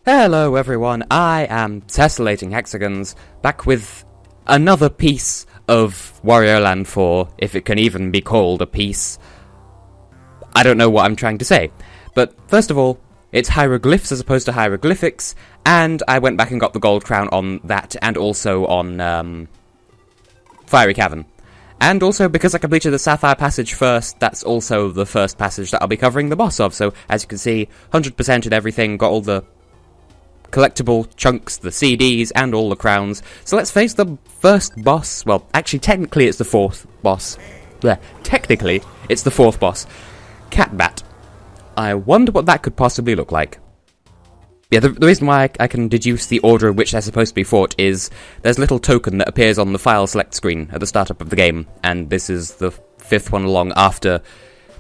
Hello everyone, I am Tessellating Hexagons, back with another piece of Wario Land 4, if it can even be called a piece. I don't know what I'm trying to say, but first of all, it's hieroglyphs as opposed to hieroglyphics, and I went back and got the gold crown on that, and also on, Fiery Cavern. And also, because I completed the Sapphire Passage first, that's also the first passage that I'll be covering the boss of, so as you can see, 100% and everything, got all the collectible chunks, the CDs, and all the crowns. So let's face the first boss. Well, actually, technically it's the fourth boss. Blech. Technically, it's the fourth boss. Catbat. I wonder what that could possibly look like. Yeah, the reason why I can deduce the order in which they're supposed to be fought is there's a little token that appears on the file select screen at the startup of the game, and this is the fifth one along after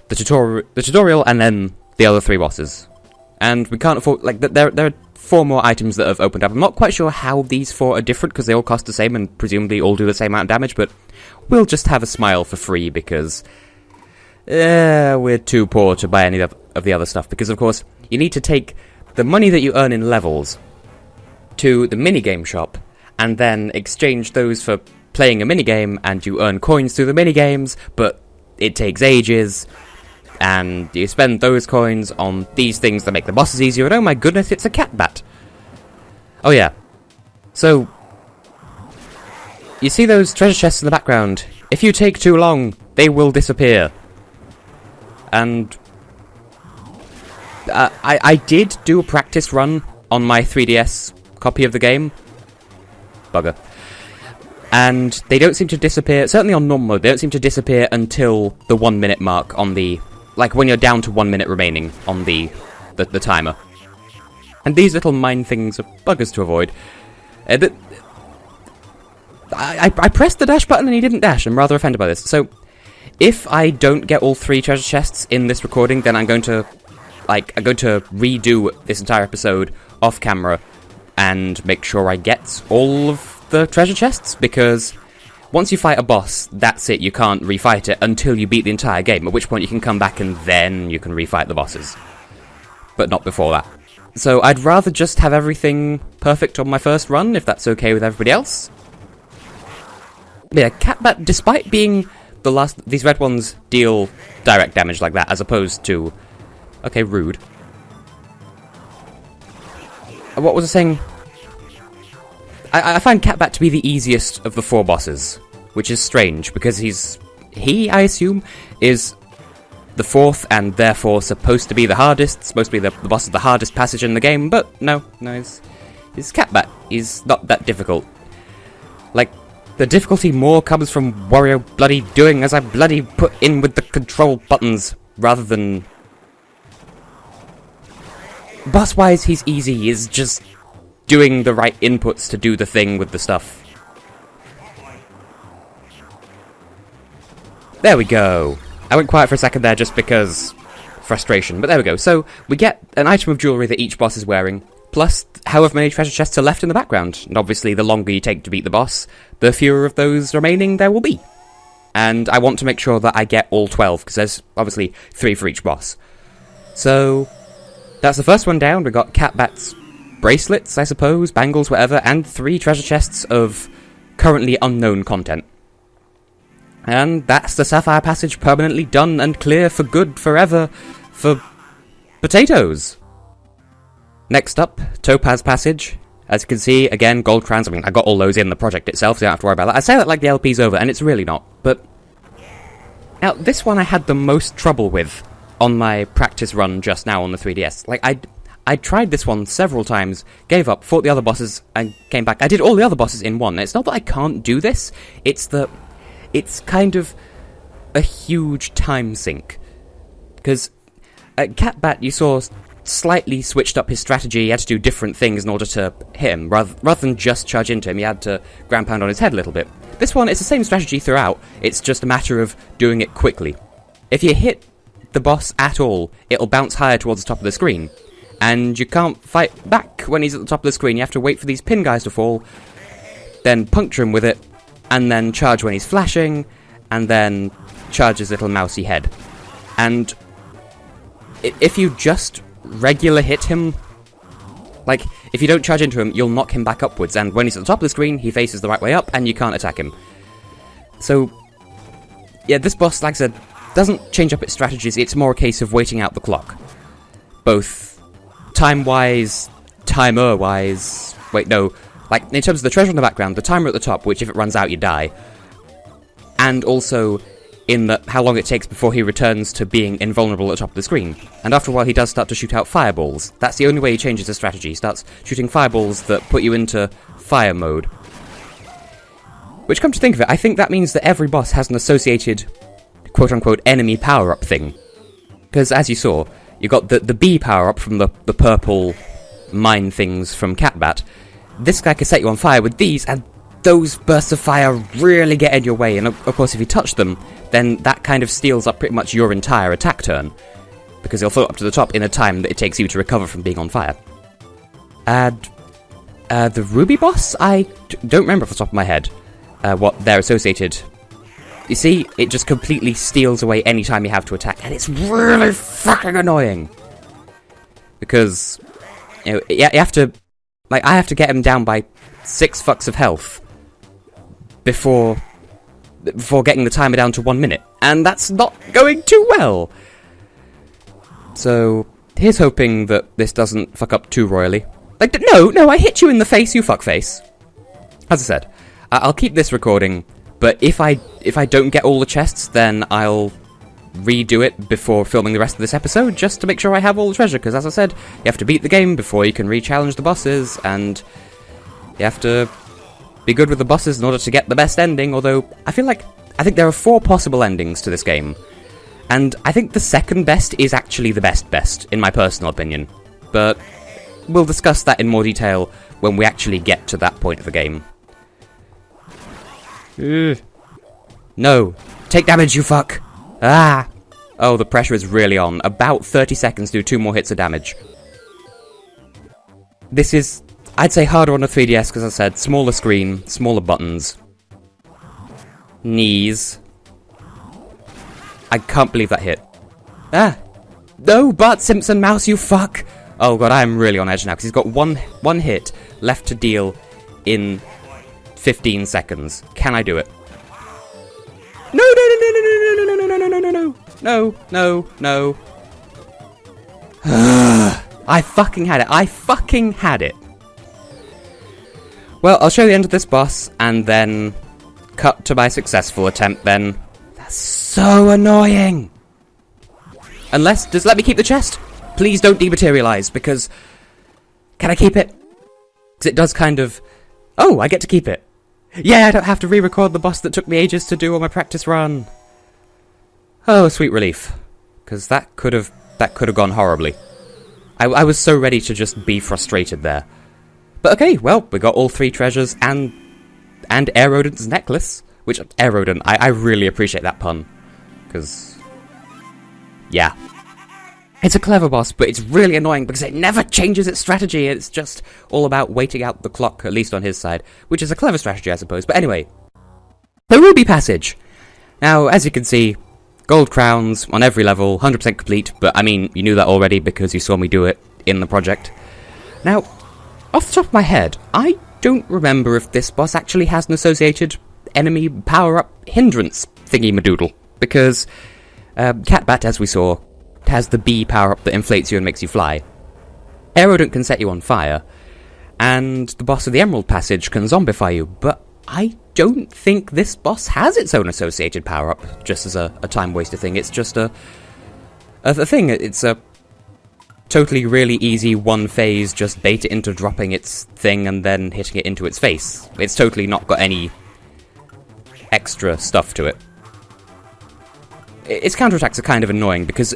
the tutorial and then the other three bosses. And we can't afford, like, there are 4 more items that have opened up. I'm not quite sure how these 4 are different, because they all cost the same and presumably all do the same amount of damage, but we'll just have a smile for free, because we're too poor to buy any of the other stuff. Because, of course, you need to take the money that you earn in levels to the minigame shop, and then exchange those for playing a minigame, and you earn coins through the minigames, but it takes ages. And you spend those coins on these things that make the bosses easier, and oh my goodness, it's a Catbat! Oh yeah. So, you see those treasure chests in the background? If you take too long, they will disappear. And I did do a practice run on my 3DS copy of the game. Bugger. And they don't seem to disappear, certainly on normal mode, they don't seem to disappear until the 1 minute mark on the... like, when you're down to 1 minute remaining on the timer. And these little mine things are buggers to avoid. I pressed the dash button and he didn't dash. I'm rather offended by this. So, if I don't get all 3 treasure chests in this recording, then I'm going to redo this entire episode off camera and make sure I get all of the treasure chests, because once you fight a boss, that's it, you can't refight it until you beat the entire game, at which point you can come back and then you can refight the bosses. But not before that. So I'd rather just have everything perfect on my first run, if that's okay with everybody else. But yeah, Catbat, despite being the last... these red ones deal direct damage like that, as opposed to... okay, rude. What was I saying? I find Catbat to be the easiest of the 4 bosses, which is strange, because he, I assume, is the 4th, and therefore supposed to be the hardest, supposed to be the boss of the hardest passage in the game, but no, he's Catbat. He's not that difficult. Like, the difficulty more comes from Wario bloody doing as I bloody put in with the control buttons, rather than... boss-wise, he's easy, he's just doing the right inputs to do the thing with the stuff. There we go. I went quiet for a second there just because... frustration, but there we go. So, we get an item of jewellery that each boss is wearing, plus however many treasure chests are left in the background. And obviously, the longer you take to beat the boss, the fewer of those remaining there will be. And I want to make sure that I get all 12, because there's obviously 3 for each boss. So, that's the first one down. We got Catbat's bracelets, I suppose, bangles, whatever, and 3 treasure chests of currently unknown content. And that's the Sapphire Passage permanently done and clear for good forever for potatoes. Next up, Topaz Passage. As you can see, again, gold crowns. I mean, I got all those in the project itself, so you don't have to worry about that. I say that like the LP's over, and it's really not. But now, this one I had the most trouble with on my practice run just now on the 3DS. Like, I tried this one several times, gave up, fought the other bosses, and came back. I did all the other bosses in one. It's not that I can't do this, it's that it's kind of a huge time sink. Because at Catbat, you saw slightly switched up his strategy. He had to do different things in order to hit him. Rather than just charge into him, he had to ground pound on his head a little bit. This one, it's the same strategy throughout, it's just a matter of doing it quickly. If you hit the boss at all, it'll bounce higher towards the top of the screen. And you can't fight back when he's at the top of the screen. You have to wait for these pin guys to fall, then puncture him with it, and then charge when he's flashing, and then charge his little mousy head. And if you just regular hit him, Like, if you don't charge into him, you'll knock him back upwards, and when he's at the top of the screen, he faces the right way up, and you can't attack him. So, yeah, this boss, like I said, doesn't change up its strategies, it's more a case of waiting out the clock. Both time-wise, timer-wise... Wait, no. Like, in terms of the treasure in the background, the timer at the top, which if it runs out, you die. And also, in how long it takes before he returns to being invulnerable at the top of the screen. And after a while, he does start to shoot out fireballs. That's the only way he changes his strategy. He starts shooting fireballs that put you into fire mode. Which, come to think of it, I think that means that every boss has an associated, quote-unquote, enemy power-up thing. Because, as you saw, you got the B power-up from the purple mine things from Catbat. This guy can set you on fire with these, and those bursts of fire really get in your way, and of course if you touch them, then that kind of steals up pretty much your entire attack turn, because he'll float up to the top in a time that it takes you to recover from being on fire. And the Ruby boss? I don't remember off the top of my head what they're associated. You see, it just completely steals away any time you have to attack, and it's really fucking annoying! Because, you know, you have to... Like, I have to get him down by 6 fucks of health before getting the timer down to 1 minute, and that's not going too well. So, here's hoping that this doesn't fuck up too royally. Like, no, I hit you in the face, you fuckface. As I said, I'll keep this recording, but if I don't get all the chests, then I'll redo it before filming the rest of this episode, just to make sure I have all the treasure, because as I said, you have to beat the game before you can re-challenge the bosses, and you have to be good with the bosses in order to get the best ending, although I think there are 4 possible endings to this game, and I think the second best is actually the best, in my personal opinion, but we'll discuss that in more detail when we actually get to that point of the game. No, take damage, you fuck! Ah! Oh, the pressure is really on. About 30 seconds to do 2 more hits of damage. This is, I'd say, harder on the 3DS, because as I said, smaller screen, smaller buttons. Knees. I can't believe that hit. Ah! No, Bart Simpson mouse, you fuck! Oh god, I am really on edge now, because he's got one hit left to deal in 15 seconds. Can I do it? No! I fucking had it. Well, I'll show you the end of this boss, and then cut to my successful attempt then. That's so annoying! Unless, just let me keep the chest. Please don't dematerialize, because... Can I keep it? Because it does kind of... Oh, I get to keep it. Yeah, I don't have to re-record the boss that took me ages to do on my practice run. Oh, sweet relief. Because that could have gone horribly. I was so ready to just be frustrated there. But okay, well, we got all 3 treasures and Aerodon's necklace. Which, Aerodon, I really appreciate that pun. Because, yeah. It's a clever boss, but it's really annoying because it never changes its strategy. It's just all about waiting out the clock, at least on his side. Which is a clever strategy, I suppose. But anyway, the Ruby Passage. Now, as you can see, gold crowns on every level, 100% complete. But, I mean, you knew that already because you saw me do it in the project. Now, off the top of my head, I don't remember if this boss actually has an associated enemy power-up hindrance thingy-madoodle. Because Catbat, as we saw, has the B power-up that inflates you and makes you fly. Aerodon can set you on fire, and the boss of the Emerald Passage can zombify you, but I don't think this boss has its own associated power-up, just as a time-waster thing. It's just a thing. It's a totally really easy one phase, just bait it into dropping its thing and then hitting it into its face. It's totally not got any extra stuff to it. Its counterattacks are kind of annoying because,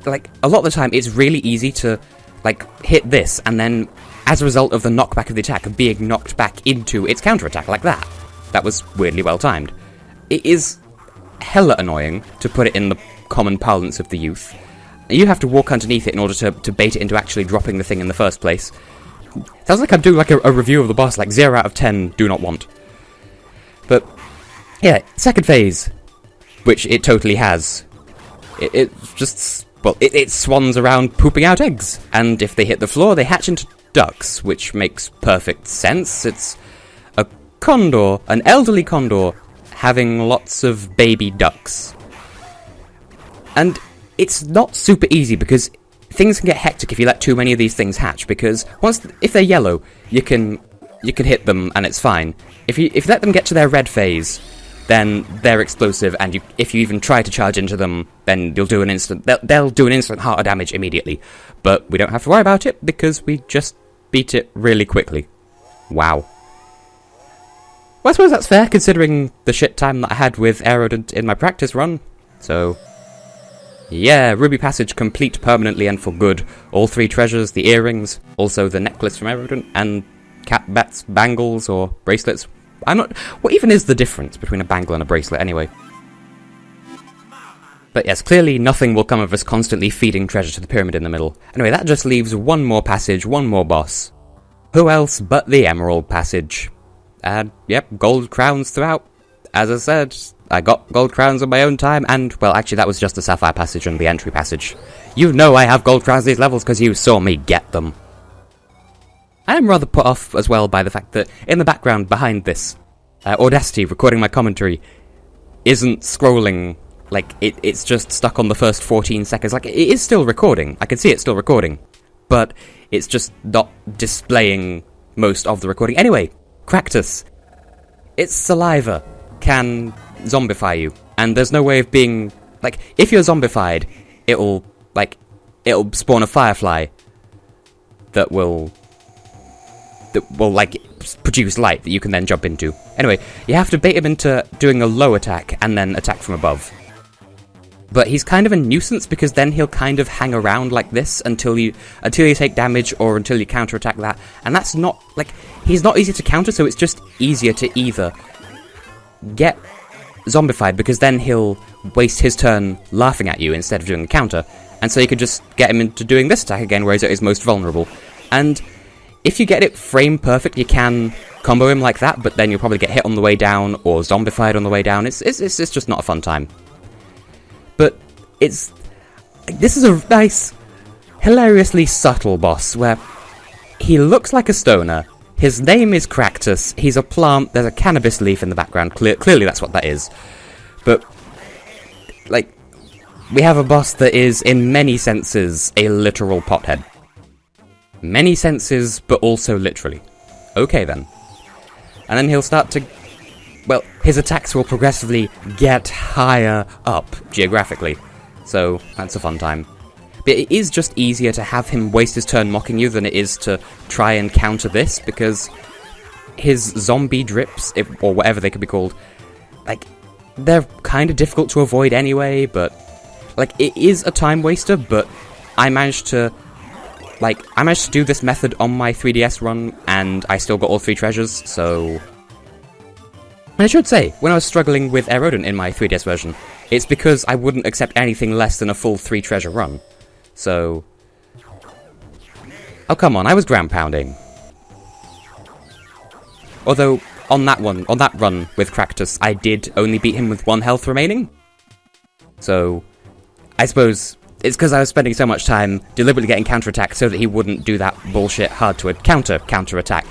like, a lot of the time it's really easy to, like, hit this and then, as a result of the knockback of the attack, being knocked back into its counterattack like that. That was weirdly well timed. It is hella annoying, to put it in the common parlance of the youth. You have to walk underneath it in order to bait it into actually dropping the thing in the first place. Sounds like I'm doing like a review of the boss, like 0 out of 10, do not want. But, yeah, second phase, which it totally has. It just, well, it swans around pooping out eggs, and if they hit the floor, they hatch into ducks, which makes perfect sense. It's a condor, an elderly condor, having lots of baby ducks. And it's not super easy, because things can get hectic if you let too many of these things hatch, because if they're yellow, you can hit them and it's fine. If you let them get to their red phase, then they're explosive, and if you even try to charge into them, then they'll do an instant heart of damage immediately. But we don't have to worry about it, because we just beat it really quickly. Wow. Well, I suppose that's fair, considering the shit time that I had with Aerodent in my practice run. So, yeah, Ruby Passage complete permanently and for good. All 3 treasures, the earrings, also the necklace from Aerodent, and Catbat's bangles or bracelets. What even is the difference between a bangle and a bracelet, anyway? But yes, clearly nothing will come of us constantly feeding treasure to the pyramid in the middle. Anyway, that just leaves one more passage, one more boss. Who else but the Emerald Passage? And, yep, gold crowns throughout. As I said, I got gold crowns on my own time, and, well, actually that was just the Sapphire Passage and the Entry Passage. You know I have gold crowns these levels because you saw me get them. I am rather put off as well by the fact that in the background behind this, Audacity recording my commentary isn't scrolling, like, it's just stuck on the first 14 seconds. Like, it is still recording, I can see it's still recording, but it's just not displaying most of the recording. Anyway, Cractus. Its saliva can zombify you, and there's no way of being, like, if you're zombified, it'll spawn a firefly that will like produce light that you can then jump into. Anyway, you have to bait him into doing a low attack and then attack from above. But he's kind of a nuisance, because then he'll kind of hang around like this until you take damage or until you counterattack that. And that's not, like, he's not easy to counter, so it's just easier to either get zombified, because then he'll waste his turn laughing at you instead of doing a counter. And so you could just get him into doing this attack again, where he's at his most vulnerable. And if you get it frame perfect, you can combo him like that, but then you'll probably get hit on the way down, or zombified on the way down. It's just not a fun time. But this is a nice, hilariously subtle boss, where he looks like a stoner, his name is Cractus, he's a plant, there's a cannabis leaf in the background, clearly that's what that is. But, like, we have a boss that is, in many senses, a literal pothead. Many senses, but also literally. Okay then. And then he'll start to... Well, his attacks will progressively get higher up, geographically. So, that's a fun time. But it is just easier to have him waste his turn mocking you than it is to try and counter this, because his zombie drips, or whatever they could be called, like, they're kind of difficult to avoid anyway, but... Like, it is a time waster, but I managed to do this method on my 3DS run, and I still got all 3 treasures, so... And I should say, when I was struggling with Aerodent in my 3DS version, it's because I wouldn't accept anything less than a full 3 treasure run. So... Oh, come on, I was ground pounding. Although, on that run with Cractus, I did only beat him with 1 health remaining. So, I suppose... It's because I was spending so much time deliberately getting counterattack so that he wouldn't do that bullshit hard to counterattack.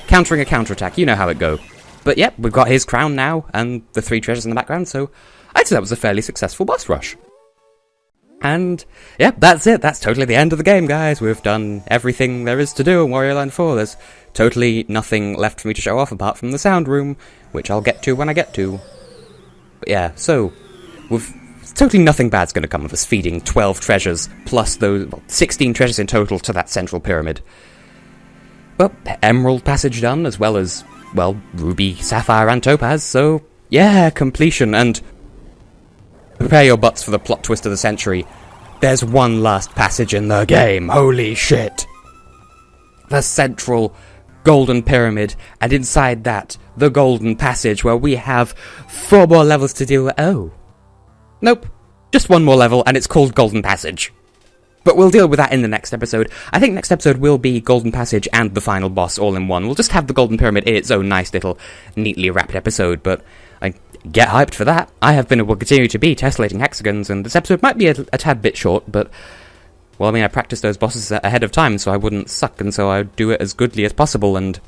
Countering a counterattack, you know how it go. But yep, we've got his crown now, and the 3 treasures in the background, so I'd say that was a fairly successful boss rush. And, yep, that's it. That's totally the end of the game, guys. We've done everything there is to do in Wario Land 4. There's totally nothing left for me to show off apart from the sound room, which I'll get to when I get to. But yeah, so, totally nothing bad's going to come of us feeding 12 treasures, plus those 16 treasures in total to that central pyramid. Well, Emerald Passage done, as well as, well, Ruby, Sapphire, and Topaz, so, yeah, completion, and prepare your butts for the plot twist of the century. There's one last passage in the game, holy shit! The central Golden Pyramid, and inside that, the Golden Passage, where we have 4 more levels to deal with. Oh. Nope. Just 1 more level, and it's called Golden Passage. But we'll deal with that in the next episode. I think next episode will be Golden Passage and the final boss all in one. We'll just have the Golden Pyramid in its own nice little, neatly wrapped episode, but get hyped for that. I have been and will continue to be Tessellating Hexagons, and this episode might be a tad bit short, but Well, I mean, I practiced those bosses ahead of time so I wouldn't suck, and so I'd do it as goodly as possible, and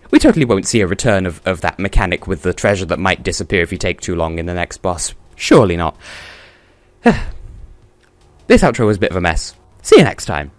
we totally won't see a return of that mechanic with the treasure that might disappear if you take too long in the next boss. Surely not. This outro was a bit of a mess. See you next time.